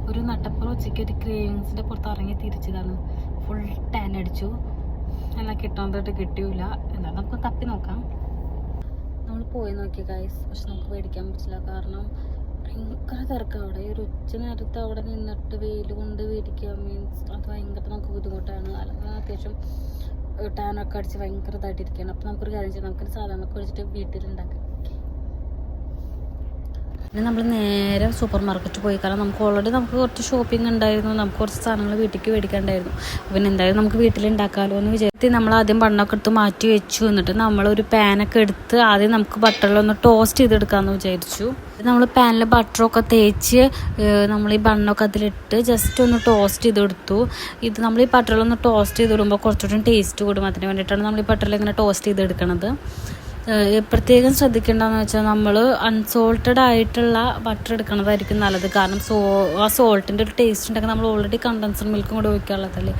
ഒരു നട്ടപ്പുറം ഉച്ചയ്ക്ക് ഒരു ക്രേവിങ്സിൻ്റെ പുറത്ത് ഇറങ്ങി തിരിച്ചതാണ്. ഫുൾ ടാൻ അടിച്ചു. എന്നാൽ കിട്ടാൻ കിട്ടിയില്ല. എന്നാൽ നമുക്ക് തപ്പി നോക്കാം. നമ്മൾ പോയി നോക്കി ഗൈസ്, പക്ഷെ നമുക്ക് മേടിക്കാൻ പറ്റില്ല. കാരണം ഭയങ്കര തിരക്കാണ് അവിടെ. ഈ ഒരു ഉച്ച നേരത്ത് അവിടെ നിന്നിട്ട് വെയിൽ കൊണ്ട് മേടിക്കുക മീൻസ് അത് ഭയങ്കര നമുക്ക് ബുദ്ധിമുട്ടാണ്. അല്ലെങ്കിൽ അത്യാവശ്യം ടാനൊക്കെ അടിച്ച് ഭയങ്കര ഇതായിട്ടിരിക്കുകയാണ്. അപ്പോൾ നമുക്കൊരു കാര്യം ചെയ്യാം, നമുക്കൊരു സാധനമൊക്കെ വെച്ചിട്ട് വീട്ടിലുണ്ടാക്കാം. പിന്നെ നമ്മൾ നേരെ സൂപ്പർ മാർക്കറ്റ് പോയി. കാരണം നമുക്ക് ഓൾറെഡി കുറച്ച് ഷോപ്പിംഗ് ഉണ്ടായിരുന്നു, നമുക്ക് കുറച്ച് സാധനങ്ങൾ വീട്ടിലേക്ക് മേടിക്കാണ്ടായിരുന്നു. പിന്നെ എന്തായാലും നമുക്ക് വീട്ടിലുണ്ടാക്കാമല്ലോ എന്ന് വിചാരിച്ച് നമ്മൾ ആദ്യം ബണ്ണൊക്കെ എടുത്ത് മാറ്റി വെച്ചു. എന്നിട്ട് നമ്മളൊരു പാനൊക്കെ എടുത്ത് ആദ്യം നമുക്ക് ബട്ടറിലൊന്ന് ടോസ്റ്റ് ചെയ്തെടുക്കാമെന്ന് വിചാരിച്ചു. നമ്മൾ പാനിൽ ബട്ടറൊക്കെ തേച്ച് നമ്മൾ ഈ ബണ്ണൊക്കെ അതിലിട്ട് ജസ്റ്റ് ഒന്ന് ടോസ്റ്റ് ചെയ്തെടുത്തു. ഇത് നമ്മൾ ഈ ബട്ടറിലൊന്ന് ടോസ്റ്റ് ചെയ്തിടുമ്പോൾ കുറച്ചുകൂടി ടേസ്റ്റ് കൂടും. അതിന് വേണ്ടിയിട്ടാണ് നമ്മൾ ഈ ബട്ടറിൽ ഇങ്ങനെ ടോസ്റ്റ് ചെയ്തെടുക്കണത്. പ്രത്യേകം ശ്രദ്ധിക്കേണ്ടതെന്ന് വെച്ചാൽ നമ്മൾ അൺസോൾട്ടഡ് ആയിട്ടുള്ള ബട്ടർ എടുക്കുന്നതായിരിക്കും നല്ലത്. കാരണം ആ സോൾട്ടിൻ്റെ ഒരു ടേസ്റ്റ് ഉണ്ടെങ്കിൽ നമ്മൾ ഓൾറെഡി കണ്ടൻസ്ഡ് മിൽക്കും കൂടെ ഒഴിക്കാനുള്ളതല്ലേ.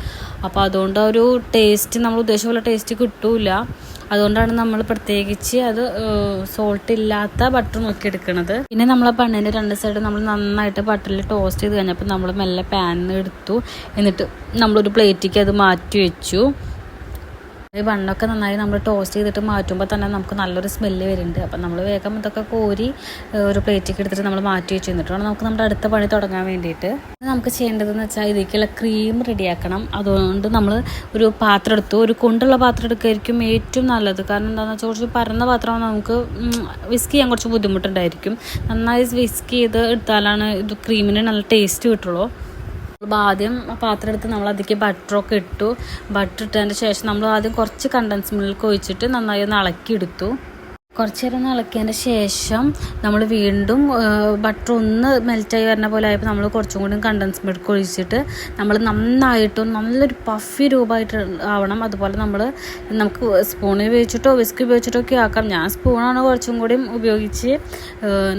അപ്പോൾ അതുകൊണ്ട് ഒരു ടേസ്റ്റ് നമ്മൾ ഉദ്ദേശിച്ച പോലെ ടേസ്റ്റ് കിട്ടൂല. അതുകൊണ്ടാണ് നമ്മൾ പ്രത്യേകിച്ച് അത് സോൾട്ട് ഇല്ലാത്ത ബട്ടർ നോക്കിയെടുക്കുന്നത്. പിന്നെ നമ്മളെ ബണ്ണിൻ്റെ രണ്ട് സൈഡ് നമ്മൾ നന്നായിട്ട് ബട്ടറിൽ ടോസ്റ്റ് ചെയ്ത് കഴിഞ്ഞപ്പോൾ നമ്മൾ മെല്ലെ പാനിൽ എടുത്തു. എന്നിട്ട് നമ്മളൊരു പ്ലേറ്റിലേക്ക് അത് മാറ്റി വെച്ചു. ഈ ബണ്ണൊക്കെ നന്നായി നമ്മൾ ടോസ്റ്റ് ചെയ്തിട്ട് മാറ്റുമ്പോൾ തന്നെ നമുക്ക് നല്ലൊരു സ്മെല്ല് വരുന്നുണ്ട്. അപ്പം നമ്മൾ വേഗം ഇതൊക്കെ കോരി ഒരു പ്ലേറ്റിലേക്ക് എടുത്തിട്ട് നമ്മൾ മാറ്റി വെച്ച് കഴിഞ്ഞിട്ടാണ് നമുക്ക് നമ്മുടെ അടുത്ത പണി തുടങ്ങാൻ വേണ്ടിയിട്ട്. നമുക്ക് ചെയ്യേണ്ടതെന്ന് വെച്ചാൽ ഇതിലേക്കുള്ള ക്രീം റെഡിയാക്കണം. അതുകൊണ്ട് നമ്മൾ ഒരു പാത്രം എടുത്തു. ഒരു കൊണ്ടുള്ള പാത്രം എടുക്കുകയായിരിക്കും ഏറ്റവും നല്ലത്. കാരണം എന്താണെന്ന് വെച്ചാൽ കുറച്ച് പരന്ന പാത്രമാണ്, നമുക്ക് വിസ്ക് ചെയ്യാൻ കുറച്ച് ബുദ്ധിമുട്ടുണ്ടായിരിക്കും. നന്നായി വിസ്ക് ചെയ്ത് എടുത്താലാണ് ഇത് ക്രീമിന് നല്ല ടേസ്റ്റ് കിട്ടുള്ളൂ. ആദ്യം പാത്രം എടുത്ത് നമ്മൾ അതിലേക്ക് ബട്ടറൊക്കെ ഇട്ടു. ബട്ടർ ഇട്ടതിന് ശേഷം നമ്മൾ ആദ്യം കുറച്ച് കണ്ടൻസ് മിൽക്ക് ഒഴിച്ചിട്ട് നന്നായി ഒന്ന് ഇളക്കിയെടുത്തു. കുറച്ച് നേരം ഒന്ന് ഇളക്കിയതിൻ്റെ ശേഷം നമ്മൾ വീണ്ടും ബട്ടർ ഒന്ന് മെൽറ്റായി വരുന്ന പോലെ ആയപ്പോൾ നമ്മൾ കുറച്ചും കൂടി കണ്ടൻസ് മിൽക്ക് ഒഴിച്ചിട്ട് നമ്മൾ നന്നായിട്ടും നല്ലൊരു പഫി രൂപമായിട്ട് ആവണം. അതുപോലെ നമുക്ക് സ്പൂൺ ഉപയോഗിച്ചിട്ടോ വിസ്ക് ഉപയോഗിച്ചിട്ടോ ഒക്കെ ആക്കാം. ഞാൻ സ്പൂണാണ് കുറച്ചും കൂടി ഉപയോഗിച്ച്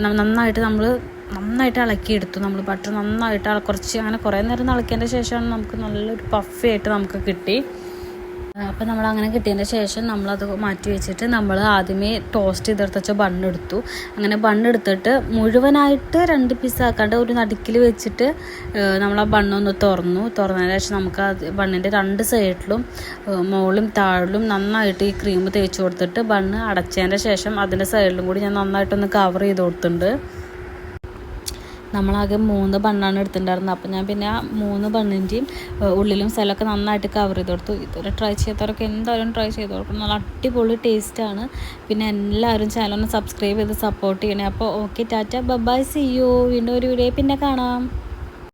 നന്നായിട്ട് ഇളക്കിയെടുത്തു. നമ്മൾ ബട്ടർ നന്നായിട്ട് കുറച്ച് അങ്ങനെ കുറേ നേരം ഇളക്കിയതിൻ്റെ ശേഷമാണ് നമുക്ക് നല്ലൊരു പഫയായിട്ട് നമുക്ക് കിട്ടി. അപ്പോൾ നമ്മൾ അങ്ങനെ കിട്ടിയതിൻ്റെ ശേഷം നമ്മളത് മാറ്റി വെച്ചിട്ട് നമ്മൾ ആദ്യമേ ടോസ്റ്റ് ചെയ്തെടുത്ത് വെച്ച ബണ്ണെടുത്തു. അങ്ങനെ ബണ്ണെടുത്തിട്ട് മുഴുവനായിട്ട് 2 പീസ് ആക്കാണ്ട് ഒരു നടുക്കിൽ വെച്ചിട്ട് നമ്മൾ ആ ബണ്ണൊന്ന് തുറന്നതിന് ശേഷം നമുക്ക് ബണ്ണിൻ്റെ 2 സൈഡിലും മുകളിലും താഴിലും നന്നായിട്ട് ഈ ക്രീം തേച്ച് കൊടുത്തിട്ട് ബണ്ണ് അടച്ചതിൻ്റെ ശേഷം അതിൻ്റെ സൈഡിലും കൂടി ഞാൻ നന്നായിട്ടൊന്ന് കവർ ചെയ്ത് കൊടുത്തിട്ടുണ്ട്. നമ്മളാകെ 3 ബണ്ണാണ് എടുത്തിട്ടുണ്ടായിരുന്നത്. അപ്പോൾ ഞാൻ പിന്നെ ആ 3 ബണ്ണിൻ്റെയും ഉള്ളിലും സ്ഥലമൊക്കെ നന്നായിട്ട് കവർ ചെയ്ത് കൊടുത്തു. ഇതുവരെ ട്രൈ ചെയ്തവരൊക്കെ എന്തായാലും ട്രൈ ചെയ്ത് കൊടുക്കണം. നല്ല അടിപൊളി ടേസ്റ്റാണ്. പിന്നെ എല്ലാവരും ചാനലൊന്ന് സബ്സ്ക്രൈബ് ചെയ്ത് സപ്പോർട്ട് ചെയ്യണേ. അപ്പോൾ okay, tata, bye, see you. വീണ്ടും ഒരു വീഡിയോ പിന്നെ കാണാം.